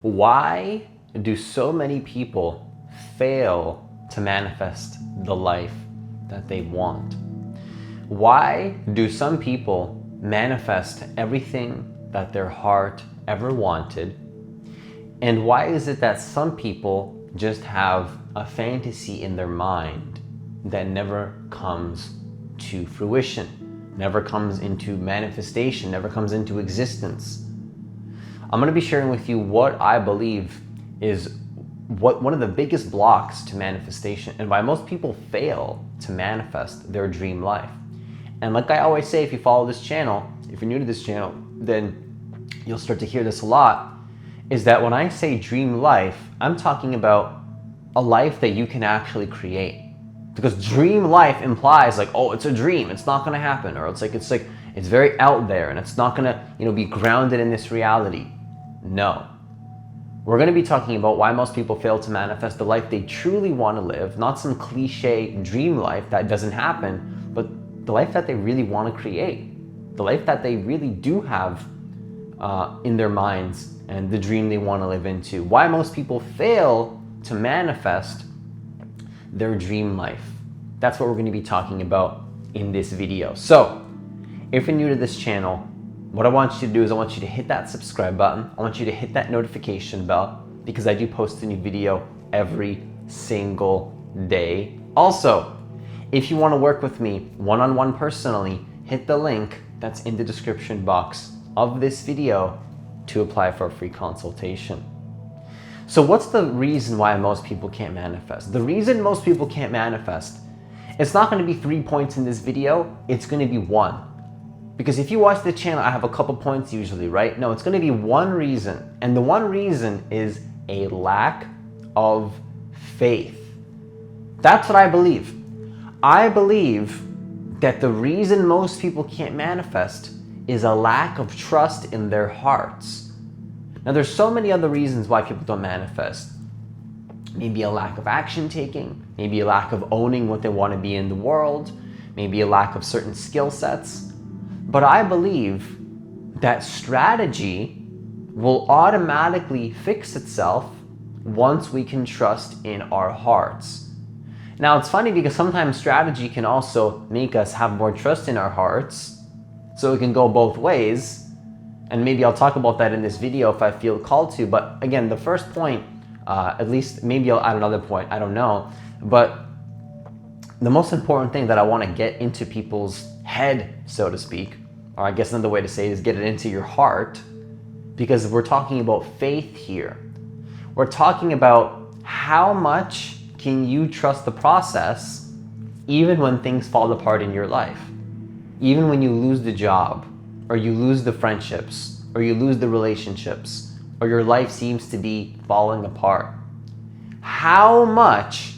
Why do so many people fail to manifest the life that they want? Why do some people manifest everything that their heart ever wanted? And why is it that some people just have a fantasy in their mind that never comes to fruition, never comes into manifestation, never comes into existence? I'm going to be sharing with you what I believe is one of the biggest blocks to manifestation and why most people fail to manifest their dream life. And like I always say, if you follow this channel, if you're new to this channel, then you'll start to hear this a lot, is that when I say dream life, I'm talking about a life that you can actually create. Because dream life implies like, oh, it's a dream, it's not going to happen, or it's very out there and it's not going to, be grounded in this reality. No. We're going to be talking about why most people fail to manifest the life they truly want to live, not some cliche dream life that doesn't happen, but the life that they really want to create, the life that they really do have in their minds and the dream they want to live into. Why most people fail to manifest their dream life. That's what we're going to be talking about in this video. So, if you're new to this channel, what I want you to do is I want you to hit that subscribe button. I want you to hit that notification bell because I do post a new video every single day. Also, if you want to work with me one-on-one personally, hit the link that's in the description box of this video to apply for a free consultation. So what's the reason why most people can't manifest? The reason most people can't manifest, it's not going to be 3 points in this video, it's going to be one. Because if you watch the channel, I have a couple points usually, right? No, it's going to be one reason. And the one reason is a lack of faith. That's what I believe. I believe that the reason most people can't manifest is a lack of trust in their hearts. Now, there's so many other reasons why people don't manifest. Maybe a lack of action taking, maybe a lack of owning what they want to be in the world, maybe a lack of certain skill sets. But I believe that strategy will automatically fix itself once we can trust in our hearts. Now, it's funny because sometimes strategy can also make us have more trust in our hearts, so it can go both ways. And maybe I'll talk about that in this video if I feel called to. But again, the first point, at least maybe I'll add another point, I don't know. But the most important thing that I want to get into people's head, so to speak, or I guess another way to say it is get it into your heart, because we're talking about faith here. We're talking about how much can you trust the process even when things fall apart in your life, even when you lose the job, or you lose the friendships, or you lose the relationships, or your life seems to be falling apart. How much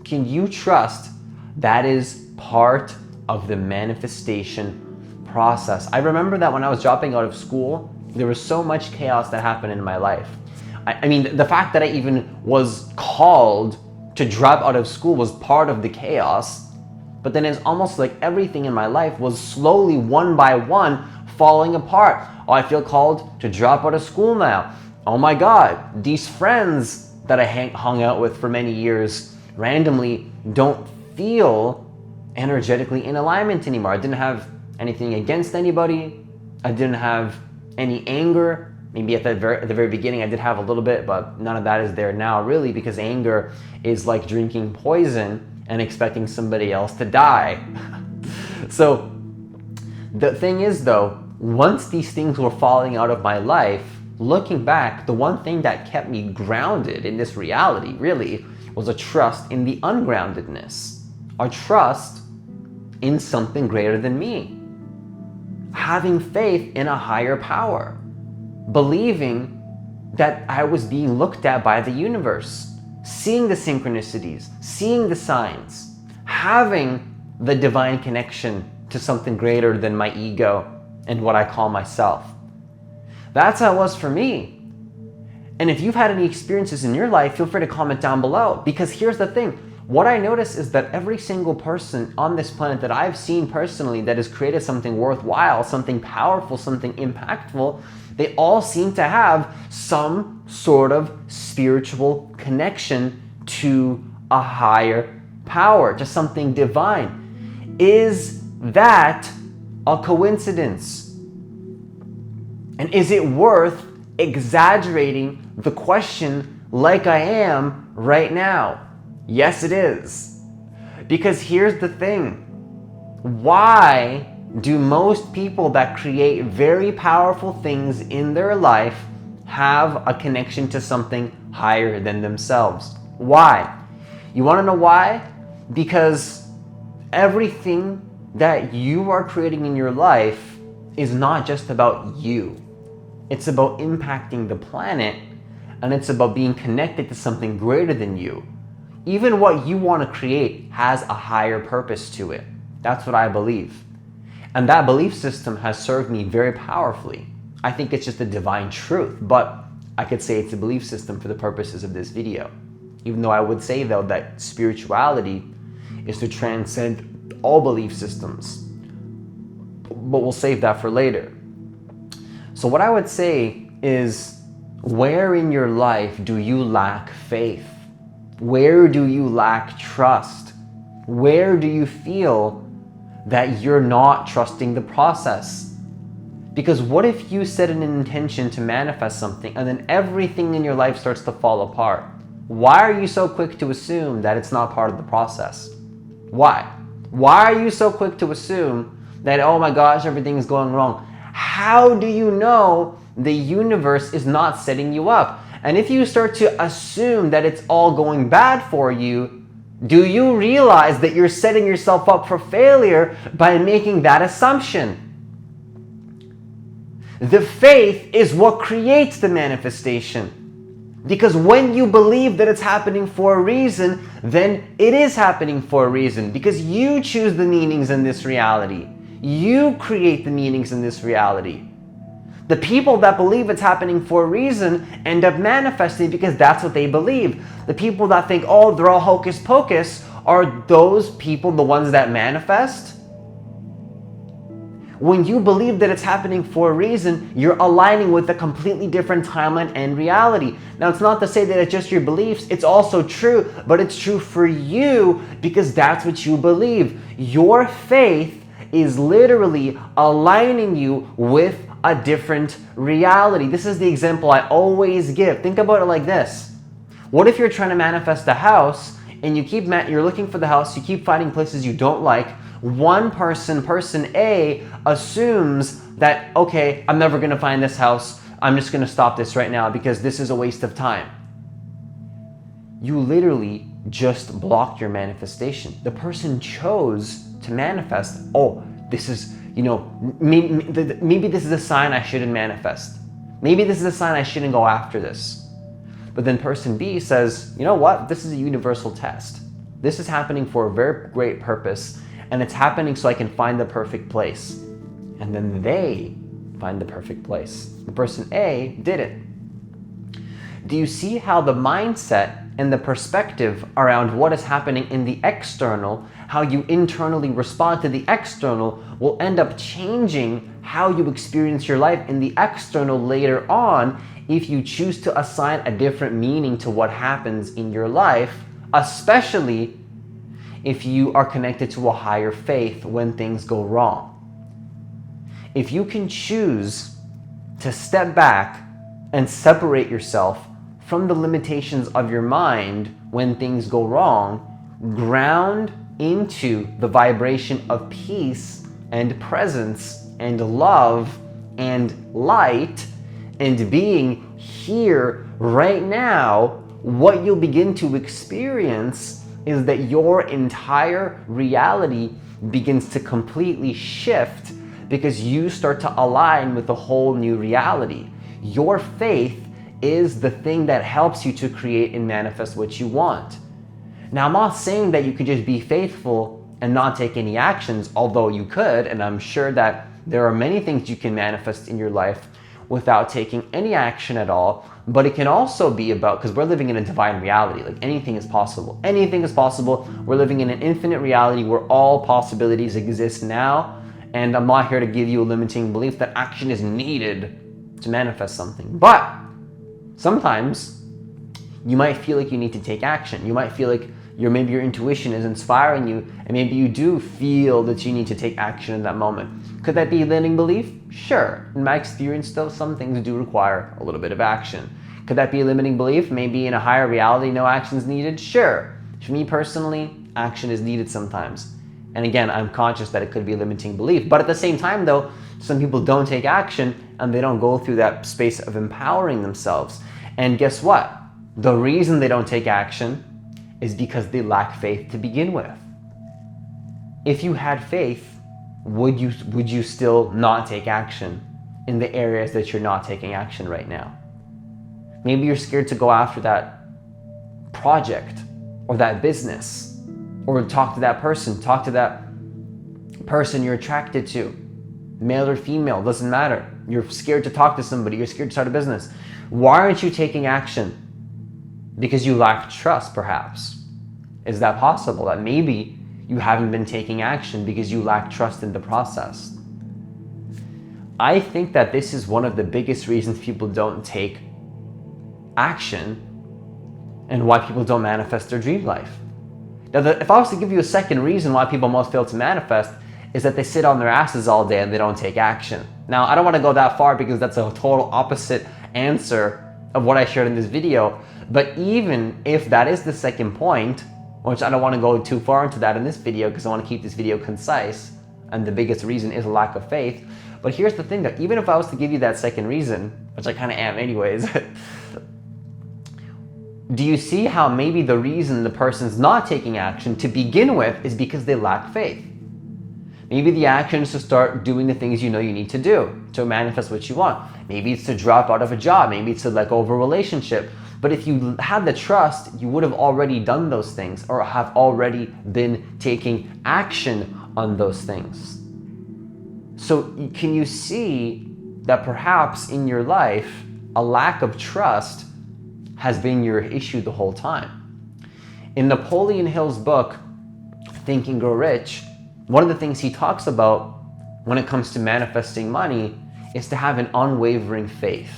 can you trust that is part of the manifestation process? I remember that when I was dropping out of school, there was so much chaos that happened in my life. I mean, the fact that I even was called to drop out of school was part of the chaos, but then it's almost like everything in my life was slowly, one by one, falling apart. Oh, I feel called to drop out of school now. Oh my God, these friends that I hung out with for many years randomly don't feel energetically in alignment anymore. I didn't have anything against anybody. I didn't have any anger. Maybe at the very beginning I did have a little bit, but none of that is there now really, because anger is like drinking poison and expecting somebody else to die. So the thing is though, once these things were falling out of my life, looking back, the one thing that kept me grounded in this reality really was a trust in the ungroundedness, a trust in something greater than me. Having faith in a higher power, believing that I was being looked at by the universe, seeing the synchronicities, seeing the signs, having the divine connection to something greater than my ego and what I call myself. That's how it was for me. And if you've had any experiences in your life, feel free to comment down below, because here's the thing. what I notice is that every single person on this planet that I've seen personally that has created something worthwhile, something powerful, something impactful, they all seem to have some sort of spiritual connection to a higher power, to something divine. Is that a coincidence? And is it worth exaggerating the question like I am right now? Yes, it is. Because here's the thing. Why do most people that create very powerful things in their life have a connection to something higher than themselves? Why? You want to know why? Because everything that you are creating in your life is not just about you. It's about impacting the planet, and it's about being connected to something greater than you. Even what you want to create has a higher purpose to it. That's what I believe. And that belief system has served me very powerfully. I think it's just a divine truth, but I could say it's a belief system for the purposes of this video. Even though I would say, though, that spirituality is to transcend all belief systems. But we'll save that for later. So what I would say is, where in your life do you lack faith? Where do you lack trust? Where do you feel that you're not trusting the process? Because what if you set an intention to manifest something and then everything in your life starts to fall apart? Why are you so quick to assume that it's not part of the process? Why? Why are you so quick to assume that, oh my gosh, everything is going wrong? How do you know the universe is not setting you up? And if you start to assume that it's all going bad for you, do you realize that you're setting yourself up for failure by making that assumption? The faith is what creates the manifestation. Because when you believe that it's happening for a reason, then it is happening for a reason. Because you choose the meanings in this reality. You create the meanings in this reality. The people that believe it's happening for a reason end up manifesting because that's what they believe. The people that think, oh, they're all hocus pocus, are those people the ones that manifest? When you believe that it's happening for a reason, you're aligning with a completely different timeline and reality. Now, it's not to say that it's just your beliefs. It's also true, but it's true for you because that's what you believe. Your faith is literally aligning you with a different reality. This is the example I always give. Think about it like this. What if you're trying to manifest a house and you're looking for the house, you keep finding places you don't like. One person A, assumes that, okay, I'm never going to find this house. I'm just going to stop this right now because this is a waste of time. You literally just blocked your manifestation. The person chose to manifest, oh, this is, maybe this is a sign I shouldn't manifest. Maybe this is a sign I shouldn't go after this. But then person B says, you know what? This is a universal test. This is happening for a very great purpose, and it's happening so I can find the perfect place. And then they find the perfect place. The person A did it. Do you see how the mindset and the perspective around what is happening in the external, how you internally respond to the external, will end up changing how you experience your life in the external later on if you choose to assign a different meaning to what happens in your life, especially if you are connected to a higher faith when things go wrong. If you can choose to step back and separate yourself from the limitations of your mind when things go wrong, ground into the vibration of peace and presence and love and light and being here right now, what you'll begin to experience is that your entire reality begins to completely shift because you start to align with a whole new reality. Your faith is the thing that helps you to create and manifest what you want. Now, I'm not saying that you could just be faithful and not take any actions, although you could, and I'm sure that there are many things you can manifest in your life without taking any action at all. But it can also be about, because we're living in a divine reality, like anything is possible. Anything is possible. We're living in an infinite reality where all possibilities exist now. And I'm not here to give you a limiting belief that action is needed to manifest something. But sometimes you might feel like you need to take action. You might feel like maybe your intuition is inspiring you, and maybe you do feel that you need to take action in that moment. Could that be a limiting belief? Sure. In my experience, though, some things do require a little bit of action. Could that be a limiting belief? Maybe in a higher reality, no action is needed? Sure. For me personally, action is needed sometimes. And again, I'm conscious that it could be a limiting belief. But at the same time, though, some people don't take action and they don't go through that space of empowering themselves. And guess what? The reason they don't take action is because they lack faith to begin with. If you had faith, would you still not take action in the areas that you're not taking action right now? Maybe you're scared to go after that project or that business, or talk to that person you're attracted to, male or female, doesn't matter. You're scared to talk to somebody, you're scared to start a business. Why aren't you taking action? Because you lack trust, perhaps. Is that possible? That maybe you haven't been taking action because you lack trust in the process. I think that this is one of the biggest reasons people don't take action and why people don't manifest their dream life. Now, if I was to give you a second reason why people most fail to manifest, is that they sit on their asses all day and they don't take action. Now, I don't want to go that far because that's a total opposite answer of what I shared in this video. But even if that is the second point, which I don't want to go too far into that in this video because I want to keep this video concise, and the biggest reason is a lack of faith. But here's the thing, that even if I was to give you that second reason, which I kind of am anyways, do you see how maybe the reason the person's not taking action to begin with is because they lack faith? Maybe the action is to start doing the things you know you need to do to manifest what you want. Maybe it's to drop out of a job. Maybe it's to let go of a relationship. But if you had the trust, you would have already done those things or have already been taking action on those things. So can you see that perhaps in your life, a lack of trust has been your issue the whole time? In Napoleon Hill's book, Think and Grow Rich, one of the things he talks about when it comes to manifesting money is to have an unwavering faith.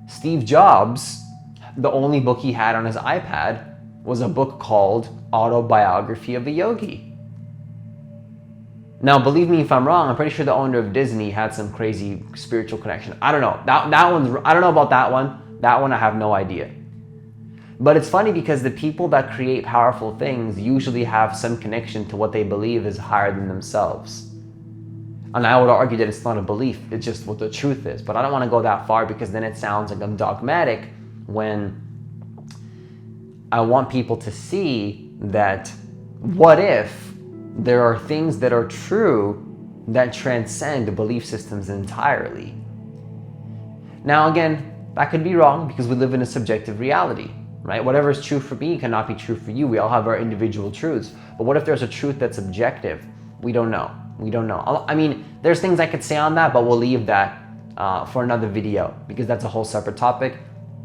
Steve Jobs, the only book he had on his iPad was a book called Autobiography of a Yogi. Now, believe me if I'm wrong, I'm pretty sure the owner of Disney had some crazy spiritual connection. I don't know. I don't know about that one. That one I have no idea. But it's funny because the people that create powerful things usually have some connection to what they believe is higher than themselves. And I would argue that it's not a belief, it's just what the truth is. But I don't want to go that far because then it sounds like I'm dogmatic, when I want people to see that what if there are things that are true that transcend belief systems entirely. Now again, that could be wrong because we live in a subjective reality, right? Whatever is true for me cannot be true for you. We all have our individual truths. But what if there's a truth that's objective? We don't know. We don't know. I mean, there's things I could say on that, but we'll leave that for another video because that's a whole separate topic.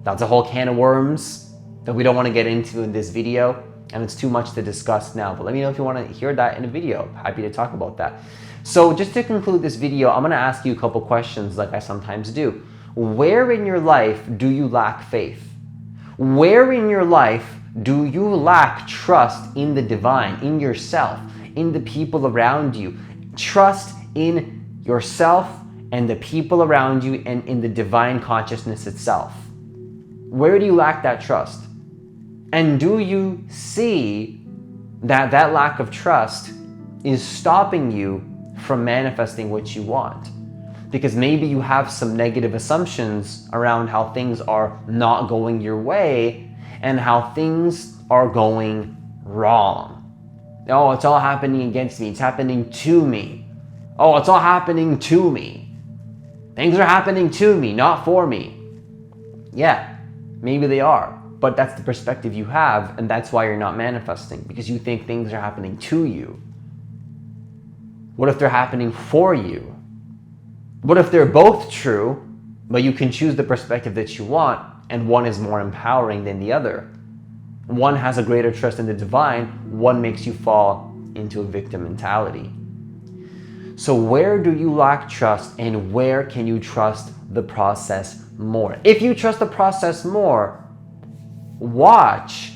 That's a whole can of worms that we don't want to get into in this video, and it's too much to discuss now. But let me know if you want to hear that in a video. Happy to talk about that. So just to conclude this video, I'm going to ask you a couple questions like I sometimes do. Where in your life do you lack faith? Where in your life do you lack trust in the divine, in yourself, in the people around you? Trust in yourself and the people around you and in the divine consciousness itself. Where do you lack that trust? And do you see that that lack of trust is stopping you from manifesting what you want? Because maybe you have some negative assumptions around how things are not going your way and how things are going wrong. Oh, it's all happening against me. It's happening to me. Oh, it's all happening to me. Things are happening to me, not for me. Yeah, maybe they are. But that's the perspective you have, and that's why you're not manifesting, because you think things are happening to you. What if they're happening for you? What if they're both true, But you can choose the perspective that you want, and one is more empowering than the other. One has a greater trust in the divine, one makes you fall into a victim mentality. So where do you lack trust, and where can you trust the process more? If you trust the process more, watch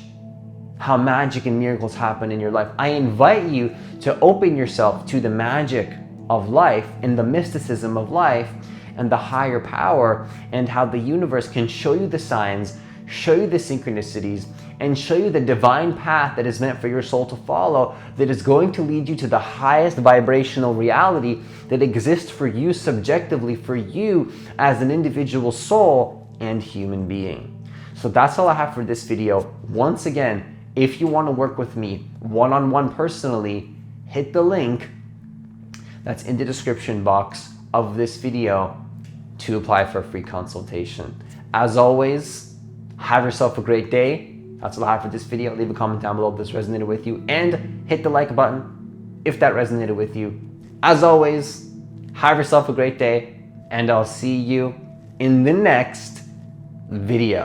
how magic and miracles happen in your life. I invite you to open yourself to the magic of life and the mysticism of life and the higher power, and how the universe can show you the signs, show you the synchronicities, and show you the divine path that is meant for your soul to follow, that is going to lead you to the highest vibrational reality that exists for you subjectively, for you as an individual soul and human being. So that's all I have for this video. Once again, if you want to work with me one-on-one personally, hit the link that's in the description box of this video to apply for a free consultation. As always, have yourself a great day. That's all I have for this video. Leave a comment down below if this resonated with you, and hit the like button if that resonated with you. As always, have yourself a great day, and I'll see you in the next video.